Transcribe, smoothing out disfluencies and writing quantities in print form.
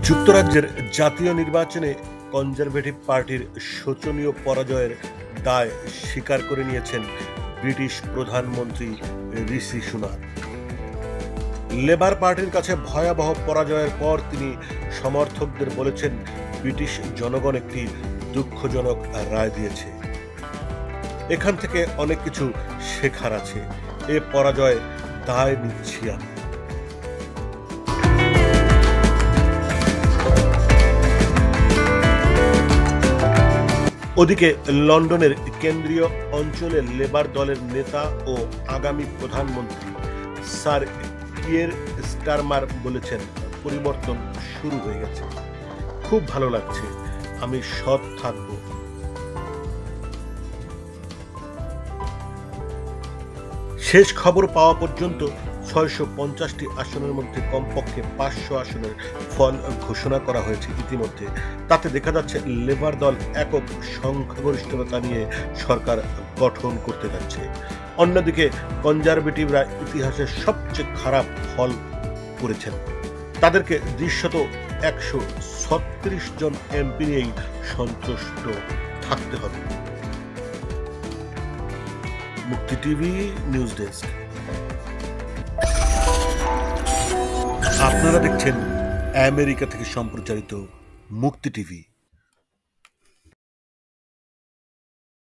যুক্তরাজ্যের জাতীয় নির্বাচনে কনজারভেটিভ পার্টির শোচনীয় পরাজয়ের দায় স্বীকার করে নিয়েছেন ব্রিটিশ প্রধানমন্ত্রী ঋষি সুনাক। লেবার পার্টির কাছে ভয়াবহ পরাজয়ের পর তিনি সমর্থকদের বলেছেন, ব্রিটিশ জনগণ একটি দুঃখজনক রায় দিয়েছে। এখান থেকে অনেক কিছু শেখার আছে। এ পরাজয় দায় নিচ্ছি আমি। ওদিকে লন্ডনের কেন্দ্রীয় অঞ্চলে লেবার দলের নেতা ও আগামী প্রধানমন্ত্রী স্যার কিয়ের স্টারমার বলেছেন, পরিবর্তন শুরু হয়ে গেছে। খুব ভালো লাগছে, আমি সৎ থাকব। শেষ খবর পাওয়া পর্যন্ত ৬৫০টি আসনের মধ্যে কমপক্ষে ৫০০ আসনের ফল ঘোষণা করা হয়েছে ইতিমধ্যে। তাতে দেখা যাচ্ছে লেবার দল একক সংখ্যাগরিষ্ঠতা নিয়ে সরকার গঠন করতে যাচ্ছে। অন্যদিকে কনজারভেটিভরা ইতিহাসের সবচেয়ে খারাপ ফল করেছেন। তাদেরকে দৃশ্যত ১৩৬ জন এমপি নিয়েই সন্তুষ্ট থাকতে হবে। মুক্তি টিভি নিউজ ডেস্ক। আপনারা দেখছেন আমেরিকা থেকে সম্প্রচারিত মুক্তি টিভি।